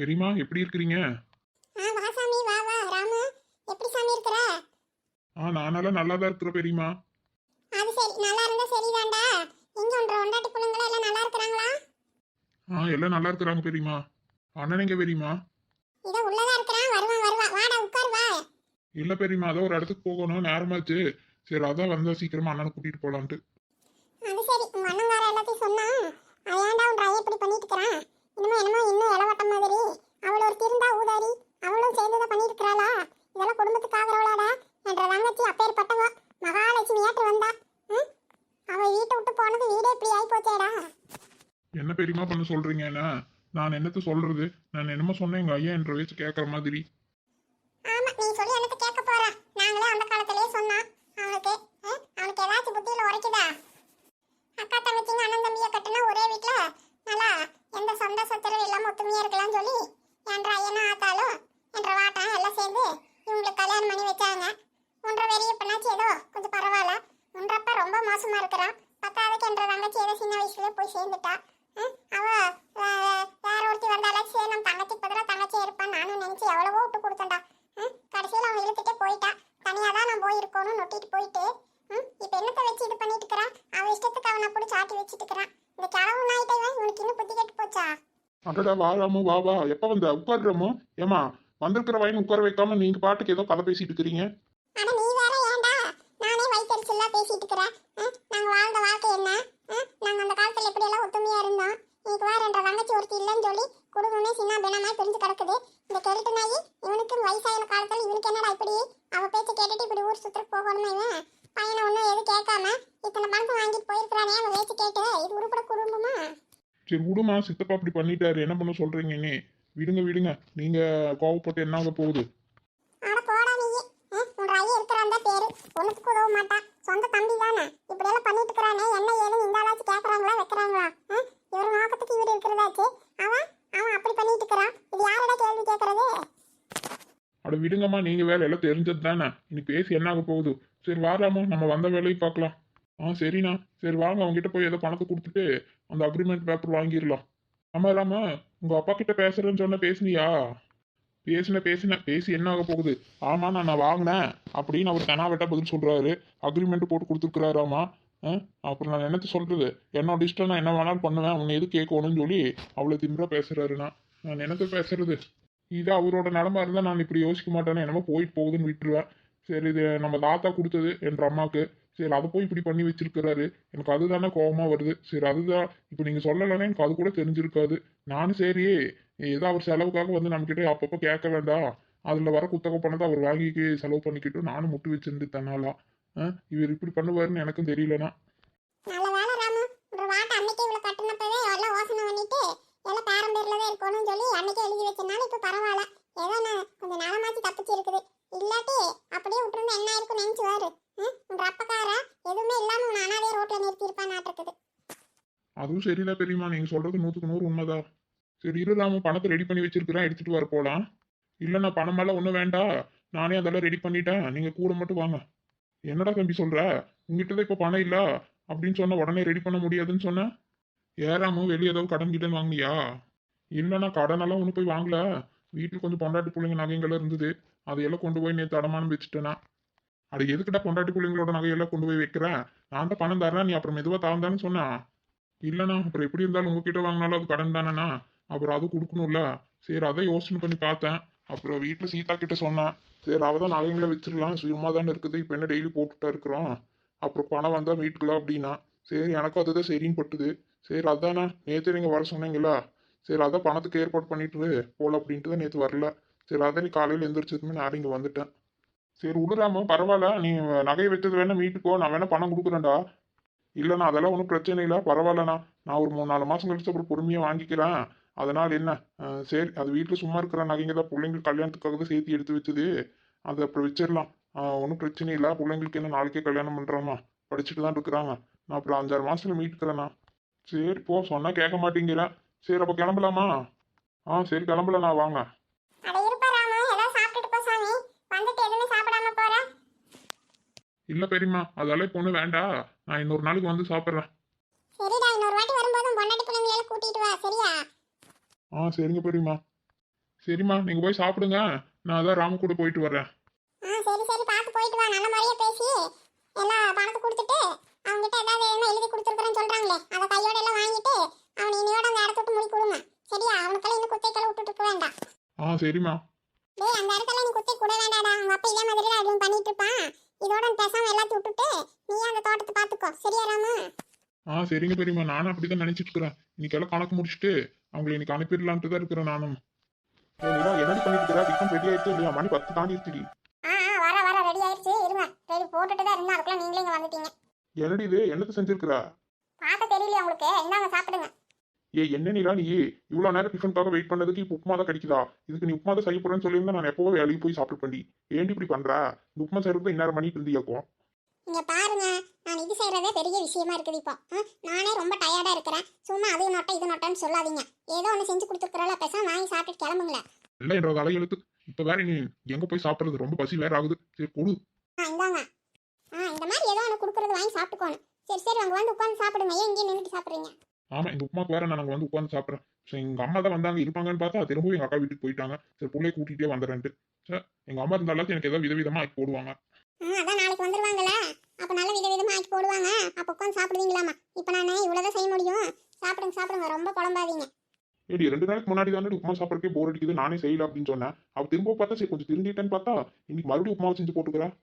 பெரியம்மா எப்படி இருக்கிறீங்க? வா சாமி, வா வா ராமு. எப்படி சாமி இருக்கிற? நானெல்லாம் நல்லா தான் இருக்கிற பெரியம்மா. அது சரி, நல்லா இருந்தா சரிதான்டா. எங்க உன்ற ஒண்டாட்டி பிள்ளைங்கள எல்லாம் நல்லா இருக்கிறாங்களா? எல்லாம் நல்லா இருக்கிறாங்க பெரியம்மா. அண்ணன் எங்க பெரியம்மா? இதோ உள்ளதா இருக்கிறான். வருவான் வருவான். வாடா உட்கார் வா. இல்ல பெரியம்மா, அதோ ஒரு இடத்துக்கு போகணும், நேரமாச்சு. சரி, அதான் வந்தா சீக்கிரமா அண்ணனை கூட்டிட்டு போலான்ட்டு. அது சரி, உங்க அண்ணங்கார எல்லாத்தையும் சொன்னான். ஏன்டா உன் ஐயா இப்படி பண்ணிட்டு இருக்கிறான்? என்னமோ இன்னும் இளவட்ட மாதிரி. அவள் ஒரு திருந்தா ஊதாரி. அவளும் சேர்ந்ததை பண்ணிட்டு இருக்கிறாளா? இதெல்லாம் குடும்பத்துக்கு ஆகிறவளாடா என்ற தங்கச்சி அப்பேற்பட்டவ மகாலட்சுமி ஏற்று வந்தா. அவ வீட்டை விட்டு போனது வீடே இப்படி ஆகி போச்சேடா. என்ன பெரியம்மா பண்ண சொல்றீங்க? என்ன நான் என்னத்த சொல்றது? நான் என்னமோ சொன்னேன், எங்க ஐயா என்ற வயசு கேட்கற மாதிரி. ஆமா, நீ சொல்லி எனக்கு கேட்க போற. நாங்களே அந்த காலத்திலேயே சொன்னோம். அவனுக்கு அவனுக்கு ஏதாச்சும் புத்தியில உரைக்குதா? அக்கா தங்கச்சிங்க அண்ணன் தம்பியை கட்டுனா ஒரே வீட்டுல நல்லா எந்த சொந்த சச்சரவு இல்லாம ஒத்துமையா இருக்கலாம்னு சொல்லி என்ற ஐயனா ஆத்தாலும் என்ற வாட்டம் எல்லாம் சேர்ந்து இவங்களுக்கு கல்யாணம் பண்ணி வச்சாங்க. ஒன்றரை வெறிய பண்ணாச்சு ஏதோ கொஞ்சம் பரவாயில்ல. ஒன்றப்ப ரொம்ப மோசமா இருக்கிறான். பத்தாவதுக்கு என்ற தங்கச்சி ஏதோ சின்ன வயசுல போய் சேர்ந்துட்டா. அவ வேற ஒருத்தி வந்தாலும் சரி நம்ம தங்கச்சிக்கு பதிலாக தங்கச்சியா இருப்பான்னு நானும் நினைச்சு எவ்வளவோ விட்டு கொடுத்தேன்டா. கடைசியில் அவன் இழுத்துட்டே போயிட்டா. தனியாக தான் நான் போயிருக்கோன்னு நொட்டிட்டு போயிட்டு இப்போ என்னத்தை வச்சு இது பண்ணிட்டு இருக்கிறான். அவன் இஷ்டத்துக்கு அவனை அப்படி சாட்டி வச்சுட்டு இருக்கிறான். இந்த கிழவு நாயிட்டே இவனுக்கு இன்னும் புத்தி கெட்டு போச்சா? அடடா, வா ராமு, வா வா. எப்ப வந்த? உட்காருறாமு. ஏமா வந்திருக்கிற வயன் உட்கார வைக்காம நீங்க பாட்டுக்கு ஏதோ கதை பேசிட்டு இருக்கிறீங்க. அட நீ வேற ஏன்டா? நானே வயிற்றுச்சலா பேசிட்டு இருக்கிறேன். நாங்க வாழ்ந்த வாழ்க்கை என்ன? நாங்க அந்த காலத்துல எப்படி எல்லாம் ஒத்துமையா இருந்தோம். இன்னைக்கு வேற என்ற தங்கச்சி ஒருத்தி இல்லைன்னு சொல்லி குடும்பமே சின்ன பின்னமா பிரிஞ்சு கிடக்குது. இந்த கெருட்டு நாயி இவனுக்கு வயசாயின காலத்துல இவனுக்கு என்னடா இப்படி அவ பேச்சை கேட்டுட்டு இப்படி ஊர் சுத்துறதுக்கு போகணுமா? இவன் பையனை ஒன்றும் எதுவும் கேட்காம இத்தனை பணத்தை வாங்கிட்டு போயிருக்கிறானே அவன் பேச்சு கேட்டு. இது உருப்பட குடும்பமா? சரி விடுமா, சித்தப்பா அப்படி பண்ணிட்டாரு, என்ன பண்ண சொல்றீங்க? நீ விடுங்க விடுங்க, நீங்க கோவப்பட்டு என்ன ஆக போகுது? அட போடா நீயே. உன் ஐயா இருக்கிறான் தான் பேரு. ஒன்றுத்துக்கு உதவ மாட்டான். சொந்த தம்பி தானே இப்படி எல்லாம் பண்ணிட்டு இருக்கிறானே. என்ன ஏதுன்னு இந்த ஆளாச்சும் கேட்கறாங்களா வைக்கிறாங்களா? இவர் நோக்கத்துக்கு இவர் இருக்கிறதாச்சு. அவன் அவன் அப்படி பண்ணிட்டு இருக்கிறான். இது யாரோட கேள்வி கேட்கறது? அட விடுங்கம்மா, நீங்க வேலை எல்லாம் தெரிஞ்சது தானே. இனி பேசி என்ன ஆக போகுது? சரி வாராமோ, நம்ம வந்த வேலையை பார்க்கலாம். சரிண்ணா. சரி வாங்க, அவங்ககிட்ட போய் ஏதோ பணத்தை கொடுத்துட்டு அந்த அக்ரிமெண்ட் பேப்பர் வாங்கிடலாம். ஆமா ராம, உங்க அப்பா கிட்ட பேசுறேன்னு சொன்ன பேசுனியா? பேசி என்ன ஆக போகுது? ஆமா, நான் வாங்கினேன் அப்படின்னு அவர் தெனாவட்டா பதில் சொல்றாரு. அக்ரிமெண்ட் போட்டு கொடுத்துருக்குறாராமா. அப்புறம் நான் என்னத்த சொல்றது? என்னோட இஷ்டம், நான் என்ன வேணாலும் பண்ணுவேன், அவங்க எது கேட்கணும்னு சொல்லி அவ்வளோ திமிரா பேசுறாருண்ணா. நான் என்னத்த பேசுறது? இது அவரோட நிலமா இருந்தால் நான் இப்படி யோசிக்க மாட்டேன்னு என்னமோ போயிட்டு போகுதுன்னு விட்டுருவேன். சரி, இது நம்ம தாத்தா கொடுத்தது என்ற அம்மாவுக்கு. சரி, அதை போய் இப்படி பண்ணி வச்சிருக்கிறாரு. எனக்கு அதுதானே கோபமா வருது. சரி, அதுதான் இப்போ நீங்கள் சொல்லலைன்னா எனக்கு அது கூட தெரிஞ்சிருக்காது. நானும் சரி, ஏதோ அவர் செலவுக்காக வந்து நம்மக்கிட்ட அப்பப்போ கேட்க வேண்டாம், அதில் வர குத்தகை பணத்தை அவர் வாங்கி செலவு பண்ணிக்கிட்டு நானும் முட்டு வச்சிருந்து தன்னாலாம். இவர் இப்படி பண்ணுவாருன்னு எனக்கும் தெரியலண்ணா. நல்ல வேலை ராமு. ஒரு வாட்டை அன்னைக்கே இவ்வளோ கட்டினப்பவே எல்லாம் யோசனை பண்ணிட்டு எல்லாம் பாரம்பரியல தான் இருக்கணும்னு சொல்லி அன்னைக்கே எழுதி வச்சனால இப்போ பரவாயில்ல. ஏதோ நான் கொஞ்சம் நாளமாச்சு தப்பிச்சு இருக்குது. இல்லாட்டி அப்படியே விட்டுருந்து என்ன இருக்கும் நினைச்சு வாரு. உங்க அப்பக்கார எதுவுமே இல்லாம உன் அனாதைய ரோட்ல நிறுத்தியிருப்பான் நாட்டிருக்குது. அதுவும் சரியில்லை பெரியம்மா, நீங்கள் சொல்கிறது 100% உண்மைதான். சரி இல்லாமல் பணத்தை ரெடி பண்ணி வச்சிருக்கிறேன், எடுத்துகிட்டு வர போகலாம். இல்லைண்ணா, பணமெல்லாம் ஒன்றும் வேண்டாம், நானே அதெல்லாம் ரெடி பண்ணிட்டேன், நீங்கள் கூட மட்டும் வாங்க. என்னடா தம்பி சொல்கிற? உங்ககிட்ட தான் இப்போ பணம் இல்லை அப்படின்னு சொன்னால் உடனே ரெடி பண்ண முடியாதுன்னு சொன்னேன். ஏறாமல் வெளியே ஏதாவது கடன் கிட்டன் வாங்கினியா? இல்லைண்ணா, கடனெல்லாம் ஒன்றும் போய் வாங்கல. வீட்டில் கொஞ்சம் பொண்டாட்டி பிள்ளைங்க நகைங்கெல்லாம் இருந்தது, அதையெல்லாம் கொண்டு போய் நேற்று அடமானம் வச்சுட்டேண்ணா. அது எதுக்கிட்ட பொண்டாட்டி பிள்ளைங்களோட நகையெல்லாம் கொண்டு போய் வைக்கிறேன்? நான் தான் பணம் தரேன், நீ அப்புறம் மெதுவாக தாந்தான்னு சொன்னேன். இல்லைண்ணா, அப்புறம் எப்படி இருந்தாலும் உங்ககிட்ட வாங்கினாலும் அது கடன் தானேண்ணா, அப்புறம் அது கொடுக்கணும்ல. சரி, அதை யோசனை பண்ணி பார்த்தேன். அப்புறம் வீட்டில் சீதா கிட்ட சொன்னேன். சரி, அவள் தான் நகைங்களை வச்சிடலாம், சும்மா தானே இருக்குது, இப்போ என்ன டெய்லி போட்டுட்டா இருக்கிறோம், அப்புறம் பணம் வந்தால் மீட்டுக்கலாம் அப்படின்னா. சரி, எனக்கும் அதுதான் சரின்னு பட்டுது. சரி, அதானே நேற்று நீங்கள் வர சொன்னீங்களா? சரி, அதான் பணத்துக்கு ஏற்பாடு பண்ணிட்டு போல அப்படின்ட்டு தான் நேற்று வரல. சரி, அதான் நீ காலையில் எந்திரிச்சதுமே நான் இங்கே வந்துட்டேன். சரி விடுறாம, பரவாயில்ல, நீ நகையை வச்சது வேணா மீட்டுக்கோ, நான் வேணா பணம் கொடுக்குறேன்டா. இல்லைண்ணா, அதெல்லாம் ஒன்றும் பிரச்சனை இல்லை, பரவாயில்லண்ணா, நான் ஒரு 3-4 மாதம் கழிச்சு அப்புறம் பொறுமையாக வாங்கிக்கிறேன். அதனால் என்ன? சரி, அது வீட்டில் சும்மா இருக்கிற நகைங்க தான், பிள்ளைங்களுக்கு கல்யாணத்துக்காக தான் சேர்த்து எடுத்து வச்சது, அதை அப்புறம் வச்சிடலாம். ஒன்றும் பிரச்சனை இல்லை, பிள்ளைங்களுக்கு என்ன நாளைக்கே கல்யாணம் பண்ணுறாமா, படிச்சுட்டு தான் இருக்கிறாங்க, நான் அப்புறம் 5-6 மாதத்துல மீட்டுக்கிறேண்ணா. சரி போ, சொன்னால் கேட்க மாட்டேங்கிறேன். சரி, அப்போ கிளம்பலாமா? சரி கிளம்பலண்ணா, வாங்க. அட இருப்பா ராமு, ஏதோ சாப்பிட்டுட்டு போ சாமி. வந்துட்டு எதுவுமே சாப்பிடாம போற? இல்லை பெரியம்மா, அதெல்லாம் இப்போ ஒன்றும் வேண்டாம், நான் இன்னொரு நாளைக்கு வந்து சாப்பிட்றேன். சரிடா, இன்னொரு வாட்டி வரும்போது பொண்டாட்டி பிள்ளைங்களை கூட்டிட்டு வா, சரியா? சரிங்க பெரியம்மா. சரிம்மா நீங்க போய் சாப்பிடுங்க. நான் அதான் ராமு கூட போயிட்டு வர்றேன். சரி சரி பார்த்து போயிட்டு வா. நல்ல முறையா பேசி எல்லாம் பணத்தை கொடுத்துட்டு அவங்ககிட்ட ஏதாவது என்ன எழுதி கொடுத்துருக்குறேன்னு சொல்றாங்களே அதை கையோட எல்லாம் வாங்கிட்டு அவன் இனியோட அந்த இடத்த விட்டு முடி கொடுங்க. சரியா? அவனுக்கெல்லாம் இன்னும் குத்தைக்கெல்லாம் விட்டுட்டு இருக்க வேண்டாம். சரிம்மா. டேய் அந்த இடத்துல நீ குத்தி கூட வேண்டாடா. அவங்க அப்பா இதே மாதிரி தான் அதுவும் பண்ணிட்டு இருப்பான். இதோட பேசாம எல்லாத்தையும் விட்டுட்டு நீ அந்த தோட்டத்தை பார்த்துக்கோ. சரியா ராமு? சரிங்க பெரியம்மா. நானும் அப்படிதான் நினைச்சிட்டு இருக்கிறேன். இன்னைக்கு எல்லாம் கணக்கு முடிச்சுட்டு அவங்களை இன்னைக்கு அனுப்பிடலான்ட்டு தான் இருக்கிறேன் நானும். என்னடி பண்ணிட்டு இருக்கிறா? டிஃபன் ரெடி ஆயிடுச்சு இல்லையா? மணி 10 தாண்டிடுச்சுடி. வர வர ரெடி ஆயிடுச்சு. இருங்க ரெடி போட்டுட்டு தான் இருந்தா அதுக்குள்ள நீங்களே இங்க வந்துட்டீங்க. என்னடி இது? என்னத்தை செஞ்சிருக்கிறா? பார்க்க தெரியலையா உங்களுக்கு? இந்தாங்க சாப்பிடுங்க. என்ன நீலா நீ இவ்வளவு நேரம் டிஃபனுக்காக வெயிட் பண்ணதுக்கு இப்போ உப்புமா தான் கிடைக்குதா? இதுக்கு நீ உப்புமா தான் செய்ய போறேன்னு சொல்லியிருந்தா நான் எப்பவோ வேலைக்கு போய் சாப்பிட்டு பண்ணி. ஏன்டி இப்படி பண்றா? இந்த உப்புமா செய்யறது இந்நேரம் பண்ணிட்டு இருந்தியாக்கும். இங்க பாருங்க, நான் இது செய்யறதே பெரிய விஷயமா இருக்குது இப்போ. நானே ரொம்ப டயர்டா இருக்கிறேன். சும்மா அது நோட்டை இது நோட்டான்னு சொல்லாதீங்க. ஏதோ ஒன்று செஞ்சு கொடுத்துருக்குறோம்ல, பேசாம வாங்கி சாப்பிட்டு கிளம்புங்களேன். இல்லை என்ற தலையெழுத்து. இப்ப வேற நீ எங்க போய் சாப்பிடுறது? ரொம்ப பசி வேற ஆகுது. சரி கொடு. இந்தாங்க. இந்த மாதிரி ஏதோ ஒன்று கொடுக்குறது வாங்கி சாப்பிட்டுக்கோணும். சரி சரி அங்கே வந்து உட்காந்து சாப்பிடுங்க. ஏன் இங்கே நின்றுட்டு சாப்பிட்றீங்க? ஆமா இந்த உப்புமாக்கு வேற நான் வந்து உட்காந்து சாப்பிட்றேன். சரி எங்க அம்மா தான் வந்தாங்க இருப்பாங்கன்னு பார்த்தா திரும்பவும் எங்க அக்கா வீட்டுக்கு போயிட்டாங்க. சரி பிள்ளைய கூட்டிகிட்டே வந்துடுறேன்ட்டு. சார் எங்க அம்மா இருந்தாலும் எனக்கு ஏதோ விதவிதமா ஆக்கி போடுவாங்க. அதான் நாளைக்கு வந்துருவாங்களே, அப்போ நல்ல விதவிதமா ஆக்கி போடுவாங்க. அப்போ உட்காந்து சாப்பிடுவீங்களாமா? இப்போ நான் இவ்வளோதான் செய்ய முடியும். சாப்பிடுங்க சாப்பிடுங்க, ரொம்ப புலம்பாதீங்க. ஏடி 2 நாளைக்கு முன்னாடி தானே உப்புமா சாப்பிட்றதுக்கே போர் அடிக்குது நானே செய்யல அப்படின்னு சொன்னேன். அவ திரும்ப பார்த்தா சரி கொஞ்சம் திருந்திட்டேன்னு பார்த்தா இன்னைக்கு மறுபடியும் உப்புமா செஞ்சு போட்டுக்கிறேன்.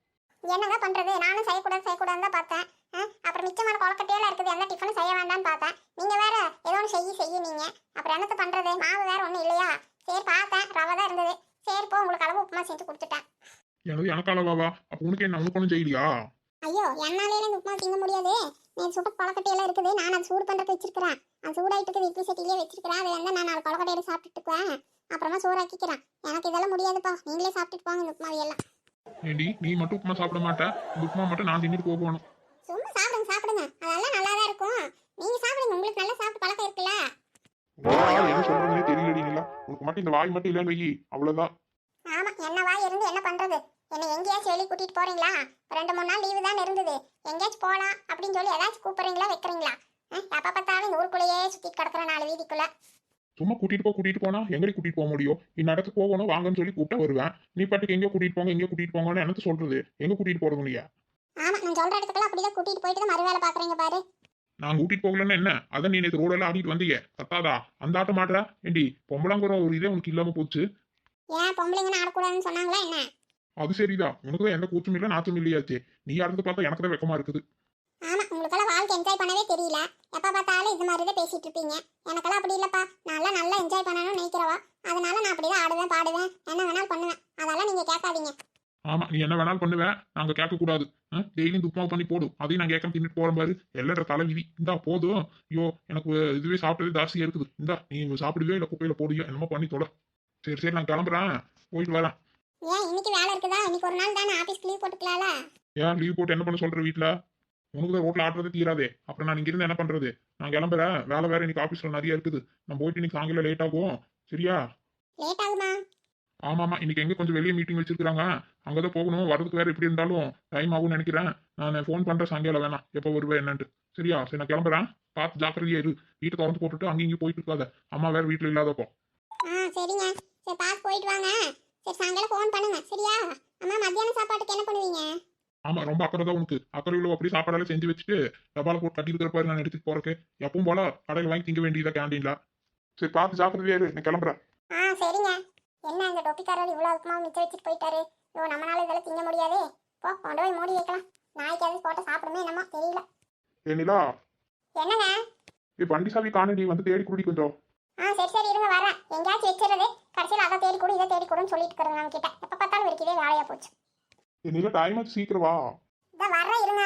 என்னதான் பண்றது? நானும் செய்யக்கூடாதுன்னு தான் பார்த்தேன். அப்புறம் மிச்சமான கொலக்கட்டையெல்லாம் இருக்குது, எந்த டிஃபனும் செய்ய வேண்டாம்னு பார்த்தேன். நீங்க வேற ஏதோ ஒன்று செய்ய நீங்க. அப்புறம் என்னத்த பண்றது? மாவு வேற ஒன்றும் இல்லையா? சரி பார்த்தேன், ரவை தான் இருந்தது. சரி போ, உங்களுக்கு அளவு உப்புமா செஞ்சு கொடுத்துட்டேன். எனக்கு அளவாவா? அப்போ உனக்கு என்ன உனக்கு ஒன்றும் செய்யலையா? ஐயோ என்னாலே இந்த உப்புமா திங்க முடியாது. நீ சுட்ட கொலக்கட்டையெல்லாம் இருக்குது, நான் அதை சூடு பண்றதுக்கு வச்சிருக்கிறேன். அது சூடாயிட்டு இருக்குது, இட்லி சட்டிலேயே வச்சிருக்கிறேன். அதை வந்து நான் 4 கொலக்கட்டையில சாப்பிட்டுக்குவேன். அப்புறமா சோறாக்கிக்கிறேன். எனக்கு இதெல்லாம் முடியாதுப்பா. நீங்களே சாப்பிட்டுட்டு போங்க இந்த உப்புமாவையெல்லாம். ஏடி நீ மட்டும் உப்புமா சாப்பிட மாட்டேன், இந்த உப்புமா மட்டும் நான் தின்னுட்டு போகணும். சும்மா சாப்பிடுங்க. அதெல்லாம் நல்லா தான் இருக்கும். நீங்க சாப்பிடுங்க, உங்களுக்கு நல்லா சாப்பிட்டு பழக்கம் இருக்குல்ல. என்ன சொல்றதுன்னே தெரியலடி நீலா. உனக்கு மட்டும் இந்த வாய் மட்டும் இல்லைன்னு வை, அவ்வளவுதான். ஆமா, என்ன வாய் இருந்து என்ன பண்றது? என்ன எங்கேயாச்சும் வெளியே கூட்டிட்டு போறீங்களா? 2-3 நாள் லீவு தான் இருந்தது. எங்கேயாச்சும் போலாம் அப்படின்னு சொல்லி ஏதாச்சும் கூப்பிடுறீங்களா, வைக்கிறீங்களா? எப்ப பார்த்தாலும் இந்த ஊருக்குள்ளேயே சுத்திட்டு கிடக்குற 4 வீதிக்குள்ள. சும்மா கூட்டிட்டு போனா எங்கடி கூட்டிட்டு போக முடியும்? இந்நேரத்துக்கு போகணும் வாங்கன்னு சொல்லி கூப்பிட்டா வருவேன். நீ பாட்டுக்கு எங்க கூட்டிட்டு போங்கன்னு எனக்கு சொல்றது? எங்க கூட்டிட்டு போறது இல்லையா? ஆமா, நான் சொல்ற இடத்துக்குலாம் அப்படிதான் கூட்டிட்டு போயிட்டு தான் மறுவேளை பாக்குறீங்க பாரு. நான் கூட்டிட்டு போகலன்னு என்ன? அதான் நீ நேற்று ரோடெல்லாம் ஆடிட்டு வந்தீங்க, கத்தாதா? அந்த ஆட்டம் ஆடுறா ஏண்டி? பொம்பளாங்கிற ஒரு இதே உனக்கு இல்லாம போச்சு. ஏன் பொம்பளைங்கன்னு ஆடக்கூடாதுன்னு சொன்னாங்களா என்ன? அது சரிதான், உனக்கு தான் எந்த கூச்சும் இல்லை நாச்சும் இல்லையாச்சு. நீ ஆடுறது பார்த்தா எனக்கு தான் வெக்கமா இருக்குது. ஆமா, உங்களுக்கெல்லாம் வாழ்க்கை என்ஜாய் பண்ணவே தெரியல. எப்ப பார்த்தாலும் இது மாதிரி தான் பேசிட்டு இருப்பீங்க. எனக்கெல்லாம் அப்படி இல்லப்பா. நான் நல்லா என்ஜாய் பண்ணணும்னு நினைக்கிறவா. அதனால நான் அப்படிதான் ஆடுவேன், பாடுவேன், என்ன வேணாலும் பண்ணுவேன். அதெல்லாம் நீங்க கேட்காதீங்க. ஆமா நீ என்ன வேணாலும் பண்ணுவேன், நாங்க கேட்க கூடாது. டெய்லியும் உப்புமா பண்ணி போடும், அதையும் நான் கேட்க தின்னுட்டு போறேன் பாரு. எல்லா தலை விதி. இந்தா போதும். ஐயோ எனக்கு இதுவே சாப்பிட்டதே ஜாஸ்தியா இருக்குது. இந்தா நீ சாப்பிடுவியோ இல்லை குப்பையில போடுவியோ என்னமோ பண்ணி தொட. சரி நான் கிளம்புறேன், போயிட்டு வரேன். ஏன் இன்னைக்கு வேலை இருக்குதா? இன்னைக்கு ஒரு நாள் தானே ஆபீஸ்க்கு லீவ் போட்டுக்கலாம்ல. ஏன் லீவ் போட்டு என்ன பண்ண சொல்ற வீட்டுல? உனக்கு தான் ரோட்ல ஆடுறது தீராதே. அப்புறம் நான் இங்க இருந்து என்ன பண்றது? நான் கிளம்புறேன், வேலை வேற இன்னைக்கு ஆபீஸ்ல நிறைய இருக்குது. நான் போயிட்டு இன்னைக்கு சாயங்காலம் லேட் ஆகும். சரியா? லேட் ஆகுமா? ஆமாமா இன்னைக்கு எங்க கொஞ்சம் வெளியே மீட்டிங் வச்சிருக்காங்க, அங்கதான் போகணும். வரதுக்கு வேற எப்படி இருந்தாலும் டைம் ஆகும்னு நினைக்கிறேன். நான் ஃபோன் பண்றேன் சாயங்காலம் வேணாம் எப்போ வருவேன் என்னன்ட்டு. சரியா? சரி நான் கிளம்புறேன், பார்த்து ஜாக்கிரதையா இரு. வீட்டை திறந்து போட்டுட்டு அங்கேயும் இங்கேயும் போயிட்டு இருக்காத, அம்மா வேற வீட்டுல இல்லாதப்போ. சரிங்க. சரி பார்த்து போயிட்டு வாங்க. சரி சாயங்காலம் ஃபோன் பண்ணுங்க. சரியா? அம்மா மத்தியானம் சாப்பாட்டுக்கு என்ன பண்ணுவீங்க? ஆமா ரொம்ப அக்கறை தான் உனக்கு. அக்கறை உள்ள அப்படி சாப்பாடெல்லாம் செஞ்சு வச்சுட்டு டப்பால போட்டு கட்டி இருக்கிற பாரு நான் எடுத்துட்டு போறக்கு. எப்பவும் போல கடையில் வாங்கி திங்க வேண்டியதா கேண்டீன்ல. சரி பார்த்து ஜாக்கிரதையா இரு, நான் கிளம்புறேன். சரிங்க. என்ன இந்த டொப்பிக்காரர் இவ்வளோ உப்புமாவும் மிச்சம் வச்சுட்டு போயிட்டாரு? நம்மளால இதெல்லாம் திங்க முடியாதே. போ கொண்டு போய் மூடி வைக்கலாம். நாய்க்கு எதுவும் போட்டு சாப்பிடுமே என்னமோ தெரியல. ஏனிலா என்னங்க? வண்டி சாவி காணடி, வந்து தேடி குடி கொஞ்சம். சரி இருங்க வரேன். எங்கேயாச்சும் வச்சிருது, கடைசியில் அதை தேடி கொடு இதை தேடி கொடுன்னு சொல்லிட்டு இருக்கிறேன் நான் கிட்ட. எப்போ பார்த்தாலும் இருக்கதே வேலையா போச்சு. ஏனிலா டைம் ஆச்சு, சீக்கிரம் வா. இதான் வர்றேன் இருங்க.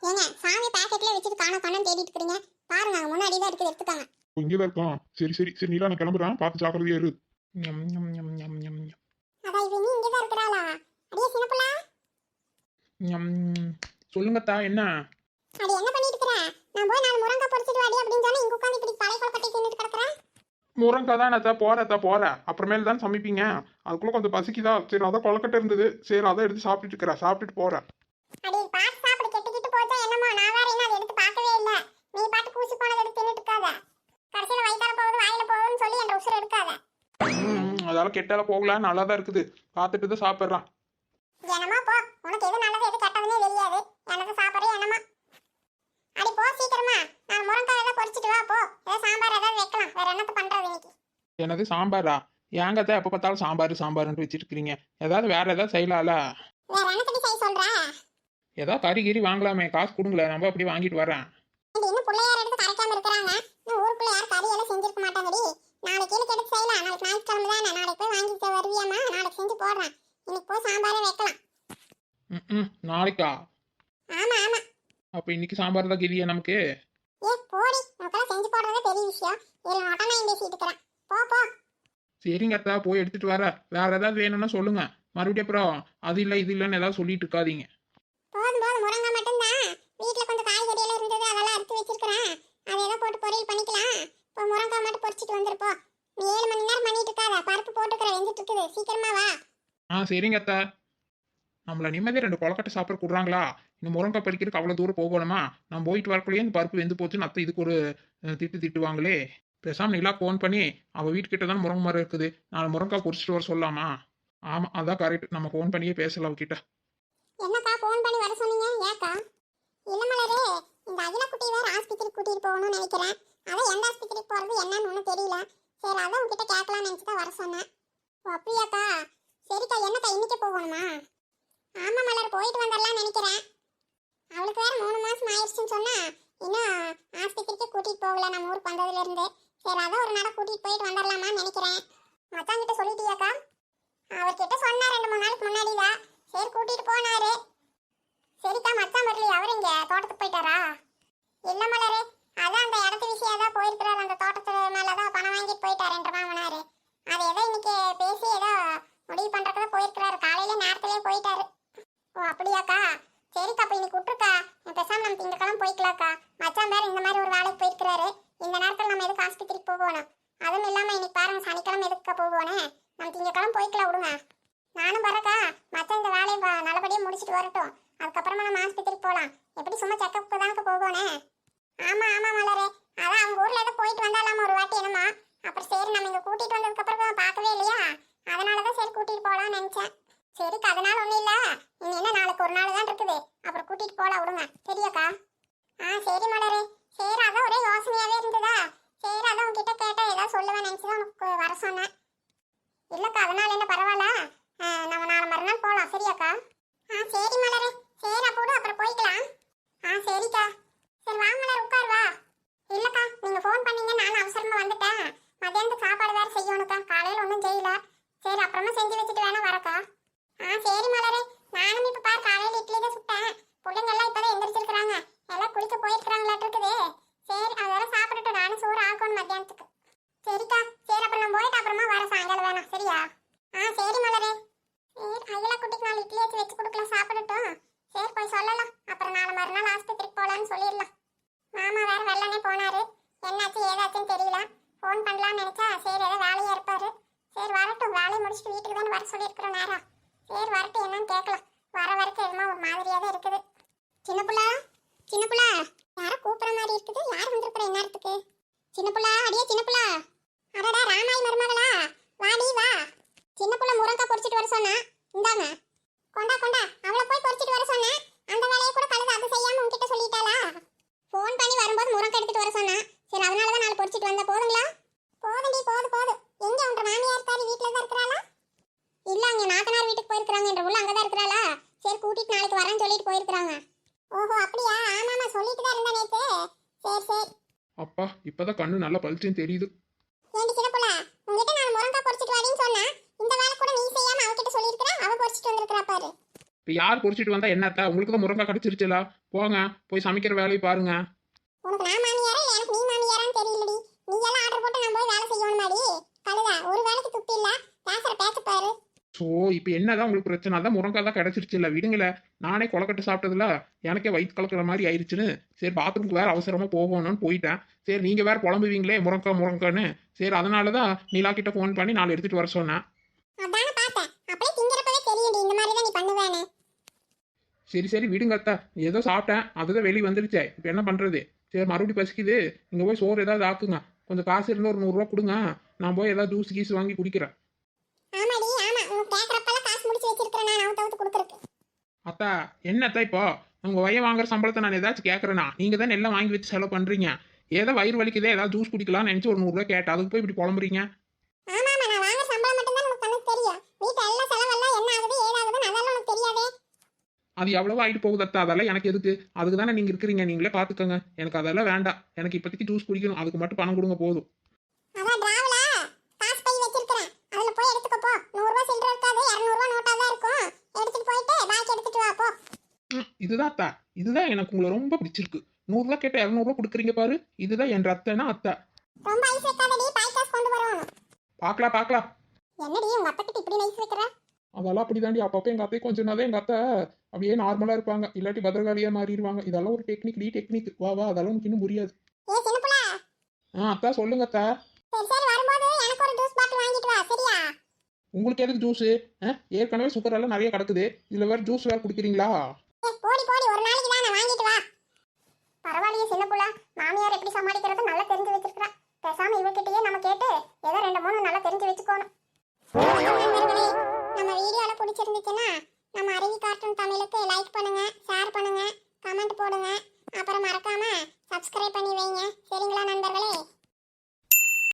ஏங்க சாமி பாக்கெட்ல வச்சுட்டு காணோம் தேடிட்டு இருக்கிறீங்க பாருங்க, அங்கே முன்னாடி தான் இருக்குது, எடுத்துக்காங்க. இங்கேதான் இருக்கான். சரி நீலா நான் கிளம்புறேன், பார்த்து ஜாக்கிரதையா இரு. அதான் இவ நீ இங்கே தான் இருக்கிறாளா? அடியே சின்னப்புள்ளா. சொல்லுங்கத்தா என்ன? அடி என்ன பண்ணிட்டு இருக்கிற? நான் போய் 4 முருங்கை பொரிச்சிட்டு வாடி அப்படின்னு சொன்னா இங்க உட்கார்ந்து இப்படி பழைய கொலக்கட்டை தின்னுட்டு கிடக்குறேன். முருங்கை தான் போறேன் அப்புறமேல தான் சமைப்பீங்க. அதுக்குள்ள கொஞ்சம் பசிக்குதா, சரி அதான் கொலக்கட்டை இருந்தது, சரி அதான் எடுத்து சாப்பிட்டுட்டு போறேன். அடி பாத்து சாப்பிடு, கெட்டுக்கிட்டு போச்சா என்னமோ. நான் வேற என்ன அதை எடுத்து பார்க்கவே இல்ல. நீ பாட்டு கூசி போனதை எடுத்து தின்னுட்டு இருக்காத. கடைசியில வயித்தால போகுது வாயில போகுதுன்னு சொல்லி என் உசுரை எடுக்காத. அதெல்லாம் கெட்டால போகலாம் நல்லா தான் இருக்குது பார்த்துட்டு தான் சாப்பிட்றான். என்னமா போ, உனக்கு எது நல்லது எது கெட்டதுன்னே தெரியாது. எனக்கு சாப்பிட்றே என்னமா. அடி போ சீக்கிரமா, நான் முருங்கைக்காய் ஏதாவது பொரிச்சிட்டு வா போ. ஏதாவது சாம்பார் ஏதாவது வைக்கலாம், வேற என்னத்த பண்றது இன்னைக்கு. என்னது சாம்பாரா? ஏங்கத்தான் எப்போ பார்த்தாலும் சாம்பார்னு வச்சுட்டு இருக்கிறீங்க. ஏதாவது வேற ஏதாவது செய்யலாம்ல? வேற என்னத்தடி செய்ய சொல்ற? ஏதாவது கறி கறி வாங்கலாமே, காசு கொடுங்களேன், நம்ம அப்படி வாங்கிட்டு வரேன். இது இன்னும் பிள்ளையார் எடுத்து கரைக்காம இருக்கிறாங்க. இன்னும் ஊருக்குள்ள யாரும் கறி எல்லாம் செஞ்சிருக்க மாட்டாங்கடி. நாளைக்கு எடுத்து செய்யலாம். நாளைக்கு ஞாயிற்றுக்கிழமை தானே, நாளைக்கு போய் வாங்கிட்டு வருவியாமா? நாளைக்கு செஞ்சு போடுறேன். இன்னைக்கு போய் சாம்பாரே வைக்கலாம். ம் நாளைக்கா? ஆமா ஆமா. அப்போ இன்னைக்கு சாம்பார் தான் கிரியா நமக்கு? ஏ போடி, உனக்கெல்லாம் செஞ்சு போடுறதே பெரிய விஷயம். இதுல மட்டும் நான் பேசிட்டு இருக்கிறேன். போ போ. சரிங்க அத்தா, போய் எடுத்துட்டு வர. வேற ஏதாவது வேணும்னா சொல்லுங்க. மறுபடியும் அப்புறம் அது இல்லை இது இல்லைன்னு ஏதாவது சொல்லிட்டு இருக்காதீங்க. போதும் போதும், முருங்கை மட்டும்தான். வீட்டுல கொஞ்சம் காய்கறி எல்லாம் இருந்தது, அதெல்லாம் அறுத்து வச்சிருக்கிறேன். அதை ஏதோ போட்டு பொரியல் பண்ணிக்கலாம். இப்போ முருங்கை மட்டும் பொரிச்சிட்டு வந்துருப்போம். நீ 7 மணி நேரம் பண்ணிட்டு இருக்காத, பருப்பு போட்டுக்கிற வெந்துட்டு இருக்குது. சீக்கிரமா வா. சரிங்க அத்தா. நம்மள நிம்மதியாக 2 கொலக்கட்டை சாப்பிட கொடுறாங்களா? இந்த முருங்கை பறிக்கிறதுக்கு அவ்வளோ தூரம் போகணுமா? நான் போயிட்டு வரக்குள்ளேயே இந்த பருப்பு வெந்து போச்சுன்னு அத்தை இதுக்கு ஒரு திட்டுவாங்களே. பேசாம நிலா ஃபோன் பண்ணி அவள் வீட்டுக்கிட்ட தான் முருங்கை மரம் இருக்குது, 4 முருங்கை பொரிச்சிட்டு வர சொல்லாமா? ஆமாம், அதான் கரெக்ட். நம்ம ஃபோன் பண்ணியே பேசலாம் அவகிட்ட. என்னக்கா ஃபோன் பண்ணி வர சொன்னீங்க? ஏக்கா? இல்ல மலரே, இந்த அகில குட்டி வேற ஆஸ்பத்திரிக்கு கூட்டிட்டு போகணும்னு நினைக்கிறேன். அதான் எந்த ஆஸ்பத்திரிக்கு போறது என்னன்னு ஒன்றும் தெரியல. சரி, அதான் உங்ககிட்ட கேட்கலாம்னு நினைச்சு தான் வர சொன்னேன். ஓ அப்படியாக்கா? சரிக்கா, என்னக்கா இன்னைக்கு போகணுமா? ஆமா மலர், போயிட்டு வந்துடலாம்னு நினைக்கிறேன். அவளுக்கு வேற 3 மாசம் ஆயிடுச்சுன்னு சொன்னா இன்னும் ஆஸ்பத்திரிக்கு கூட்டிட்டு போகல நம்ம ஊருக்கு வந்ததுல இருந்து. சரி, அதான் ஒரு நாள் கூட்டிட்டு போயிட்டு வந்துடலாமான்னு நினைக்கிறேன். மச்சான் கிட்ட சொல்லிட்டியாக்கா? அவர்கிட்ட சொன்னா 2-3 நாளுக்கு முன்னாடி தான். சரி, கூட்டிட்டு போனாரு. சரிக்கா, மச்சான் வரலையே, அவர் இங்க தோட்டத்துக்கு போயிட்டாரா? இல்ல மலரே, அதான் அந்த இடத்து விஷயம் தான் போயிருக்கிறாரு. அந்த தோட்டத்து மேலதான் பணம் வாங்கிட்டு போயிட்டாரு என்ற மாமனாரு. அதை ஏதோ இன்னைக்கு பேசி ஏதோ முடிவு பண்றதுக்கு போயிருக்கிறாரு. காலையில நேரத்திலேயே போயிட்டாரு. ஓ அப்படியாக்கா? சரிக்கா, அப்ப இன்னைக்கு விட்டுருக்கா. பேசாம நம்ம திங்கக்கிழமை போய்க்கலாக்கா. மச்சான் வேற இந்த மாதிரி ஒரு வேலைக்கு போயிருக்கிறாரு. இந்த நேரத்தில் நம்ம எதுக்கு ஆஸ்பத்திரிக்கு போகணும்? அதுவும் இல்லாம இன்னைக்கு பாருங்க, சனிக்கிழமை எதுக்கா போகணும்? நம்ம திங்கக்கிழமை போய்க்கலாம், விடுங்க. நானும் வரக்கா. மச்சான் இந்த வேலையை நல்லபடியாக முடிச்சுட்டு வரட்டும். அதுக்கப்புறமா நம்ம ஆஸ்பத்திரிக்கு போகலாம். எப்படி சும்மா செக்கப்புக்கு தானக்க போகணும்? ஆமா ஆமா மலரே, அதான் அவங்க ஊர்ல ஏதோ போயிட்டு வந்தாலாமா ஒரு வாட்டி என்னமா. அப்புறம் சரி, நம்ம இங்க கூட்டிட்டு வந்ததுக்கு அப்புறம் பார்க்கவே இல்லையா, அதனாலதான் சரி கூட்டிட்டு போகலாம்னு நினைச்சேன். சரிக்கா, அதனால ஒண்ணும் இல்ல. நீங்க என்ன நாளைக்கு ஒரு நாள் தான் இருக்குது, அப்புறம் கூட்டிட்டு போகலாம், விடுங்க. சரியாக்கா? சரி மலரே. சரி, அதான் ஒரே யோசனையாவே இருந்ததா. சரி, அதான் உங்ககிட்ட கேட்டா ஏதாவது சொல்லுவேன் நினைச்சுதான் உனக்கு வர சொன்னேன். இல்லக்கா, அதனால என்ன, பரவாயில்ல. நம்ம நாளை மறுநாள் போகலாம். சரியாக்கா? சரி மலரே. சரி அப்போடு அப்புறம் போய்க்கலாம். சரிக்கா. சரி வா மலர், உட்கார் வா. இல்லக்கா, நீங்க ஃபோன் பண்ணீங்க, நானும் அவசரமா வந்துட்டேன். மதியானத்துக்கு சாப்பாடு வேற செய்யணுக்கா. காலையில ஒன்றும் செய்யல. சரி, அப்புறமா செஞ்சு வச்சுட்டு வேணா வரக்கா. சரி மலரே. நானும் இப்ப பார் காலையில இட்லி தான் சுட்டேன். பிள்ளைங்க எல்லாம் இப்பதான் எந்திரிச்சிருக்கிறாங்க. எல்லாம் குளிக்க போயிருக்கிறாங்களாட்டு இருக்குது. சரி, அதெல்லாம் சாப்பிட்டுட்டு நானும் சோறு ஆக்கணும் மத்தியானத்துக்கு. சரிக்கா. சரி, அப்புறம் நான் போயிட்டு அப்புறமா வர சாயங்காலம் வேணாம். சரியா? சரி மலரே. சரி, அகிலா குட்டிக்கு 4 இட்லி வச்சு கொடுக்கலாம், சாப்பிடட்டும். சரி, போய் சொல்லலாம். அப்புறம் நாளை மறுநாள் ஆஸ்பத்திரிக்கு போகலான்னு சொல்லிடலாம். மாமா வேற வெள்ளனே போனாரு. என்னாச்சு ஏதாச்சுன்னு தெரியல. ஃபோன் பண்ணலாம்னு நினைச்சா சரி ஏதோ வேலையா இருப்பாரு. சரி வரட்டும், வேலையை முடிச்சுட்டு வீட்டுக்கு தானே வர சொல்லியிருக்கிறோம் நேரம். சரி வரட்டும், என்னன்னு கேட்கலாம். வர வரைக்கும் எதுமா ஒரு மாதிரியா தான் இருக்குது. சின்ன புள்ளா, சின்ன புள்ளா, யாரை கூப்பிட்ற மாதிரி இருக்குது? யார் வந்திருக்கிற நேரத்துக்கு? சின்ன புள்ளா, அடியே சின்ன புள்ளா. அடடா, ராமாய் மருமகளா, வாடி வா. சின்ன புள்ள முருங்கை பொரிச்சிட்டு வர சொன்னா, இந்தாங்க. கொண்டா கொண்டா, அவளை போய் பொரிச்சிட்டு வர சொன்னேன். அந்த வேலையை கூட கழுது அது செய்யாம உன்கிட்ட சொல்லிட்டாளா? ஃபோன் பண்ணி வரும்போது முருங்கை எடுத்துட்டு வர சொன்னா. சரி, அதனால தான் 4 பொரிச்சிட்டு வந்த. போதுங்களா? போதுண்டி, போதும். எங்க உங்க மாமியார் இருக்காரு, வீட்டுல தான் இருக்கிறாளா? இல்ல, அங்க நாத்தனார் வீட்டுக்கு போயிருக்காங்க. என்ற உள்ள அங்கதான் இருக்கிறாளா? சரி, கூட்டிட்டு நாளைக்கு வரேன்னு சொல்லிட்டு போயிருக்காங்க. ஓஹோ அப்படியா? ஆமாமா, சொல்லிட்டு தான் இருந்தா நேத்து. சரி. அப்பா, இப்பதான் கண்ணு நல்லா பளிச்சுன்னு தெரியுது. ஏண்டி சின்ன புள்ள, உங்ககிட்ட நான் முருங்கை பொரிச்சிட்டு வாடின்னு சொன்னா, இந்த வேலை கூட நீ செய்யாம அவகிட்ட சொல்லியிருக்கிற. அவ பொரிச்சிட்டு வந்திருக்கிறா பாரு. இப்போ யார் பொரிச்சிட்டு வந்தா என்னத்தா? உங்களுக்கு தான் முருங்கை கிடைச்சிருச்சுல. போங்க, போய் சமைக்கிற வேலையை பாருங்க. உனக்கு நான் மாமியாரா இல்ல எனக்கு நீ மாமியாரான்னு தெரியலடி. நீ எல்லாம் ஆர்டர் போட்டு நான் போய் வேலை செய்யணுமாடி? கழுதா, ஒரு வேலைக்கு துப்பு இல்ல. பேசுற பேச்ச பாரு. ஸோ இப்போ என்னதான் உங்களுக்கு பிரச்சனை? அதான் முருங்கை தான் கிடைச்சிருச்சுல்ல, விடுங்களே. நானே கொலக்கட்டை சாப்பிட்டதுல எனக்கே வயிற்று கலக்கிற மாதிரி ஆயிடுச்சுன்னு சரி பாத்ரூமுக்கு வேற அவசரமா போகணும்னு போயிட்டேன். சரி, நீங்க வேற புலம்புவீங்களே முருங்கைன்னு. சரி, அதனால தான் நிலா கிட்ட ஃபோன் பண்ணி 4 எடுத்துட்டு வர சொன்னேன். அதானே பார்த்தேன். அப்படியே திங்கறப்பவே தெரியும்டி இந்த மாதிரி தான் நீ பண்ணுவேன்னு. சரி விடுங்க அத்தா, ஏதோ சாப்பிட்டேன், அதுதான் வெளியே வந்துருச்சே. இப்போ என்ன பண்றது? சரி, மறுபடியும் பசிக்குது. நீங்க போய் சோறு ஏதாவது ஆக்குங்க. கொஞ்சம் காசு இருந்தால் ஒரு 100 ரூபா கொடுங்க. நான் போய் ஏதாவது ஜூஸ் கீஸ் வாங்கி குடிக்கிறேன். அத்தா என்னத்தா இப்போ உங்க வய வாங்குற சம்பளத்தை நான் ஏதாச்சும் கேட்கறேனா நீங்க தான் எல்லாம் வாங்கி வச்சு செலவு பண்றீங்க. ஏதோ வயிறு வலிக்குதே ஏதாவது ஜூஸ் குடிக்கலாம்னு நினைச்சு ஒரு 100 ரூபாய் கேட்டேன், அதுக்கு போய் இப்படி புலம்புறீங்க. ஆமா ஆமா நான் வாங்குற சம்பளம் மட்டும் தான் நமக்கு கண்ணுக்கு தெரியும். வீட்ல எல்லா செலவெல்லாம் என்ன ஆகுது ஏதாகுதுன்னு அதெல்லாம் உனக்கு தெரியாதே. அது எவ்வளவோ ஆயிட்டு போகுது அத்தா, அதெல்லாம் எனக்கு எதுக்கு? அதுக்கு தானே நீங்க இருக்கிறீங்க, நீங்களே பாத்துக்கோங்க. எனக்கு அதெல்லாம் வேண்டாம், எனக்கு இப்போதைக்கு ஜூஸ் குடிக்கணும், அதுக்கு மட்டும் பணம் கொடுங்க போதும். அதான் டிராவலா காசு பை வச்சிருக்கேன். அதுல போய் எடுத்துக்கோ போ. 100 ரூபாய் சில்லற இருக்காது, 200 ரூபாய் நோட்டா தான் இருக்கும். எடுத்துட்டு போயிட்டு பாக்கி எடுத்துட்டு வா போ. இதுதான் அத்தா, இதுதான் எனக்கு உங்களை ரொம்ப பிடிச்சிருக்கு. 100 ரூபாய் கேட்ட 200 ரூபாய் கொடுக்குறீங்க பாரு, இதுதான் என் அத்தைனா அத்தை. ரொம்ப ஐஸ் வைக்காதடி, பாய் காசு கொண்டு வரணும். பார்க்கலாம் பார்க்கலாம். என்னடி உங்க அத்தை கிட்ட இப்படி நைஸ் வைக்கிற? அதெல்லாம் அப்படி தாண்டி, அப்பப்போ எங்கள் அத்தை கொஞ்சம் தான் எங்கள் அத்தை அப்படியே நார்மலாக இருப்பாங்க, இல்லாட்டி பத்திரகாளியாக மாறிடுவாங்க. இதெல்லாம் ஒரு டெக்னிக் வா வா, அதெல்லாம் உனக்கு இன்னும் புரியாது. ஏ சின்ன புள்ள, அத்தா சொல்லுங்க அத்தா. சரி சரி வரும்போது எனக்கு ஒரு ஜூஸ் பாட்டில் வாங்கிட்டு வா சரியா? உங்களுக்கு எதுக்கு ஜூஸு? ஏற்கனவே சுகர் எல்லாம் நிறைய கிடக்குது, இதில் வேறு ஜூஸ் வேறு குடிக்கிறீங்களா? போடி போடி, ஒரு நாளைக்கு தான் வாங்கிட்டு வா. பரவாயில்லையே சின்ன புள்ள, மாமியார் எப்படி சமாளிக்கிறது நல்லா தெரிஞ்சு வச்சிருக்கா. பேசாம இவகிட்டயே நம்ம கேட்டு ஏதோ 2-3 நல்லா தெரிஞ்சு வச்சுக்கோணும். நண்பர்களே, நம்ம வீடியோல பிடிச்சிருந்துச்சுன்னா நம்ம அருவி கார்ட்டூன் தமிழுக்கு லைக் பண்ணுங்க, ஷேர் பண்ணுங்க, கமெண்ட் போடுங்க. அப்புறம் மறக்காம சப்ஸ்கிரைப் பண்ணி வைங்க. சரிங்களா நண்பர்களே?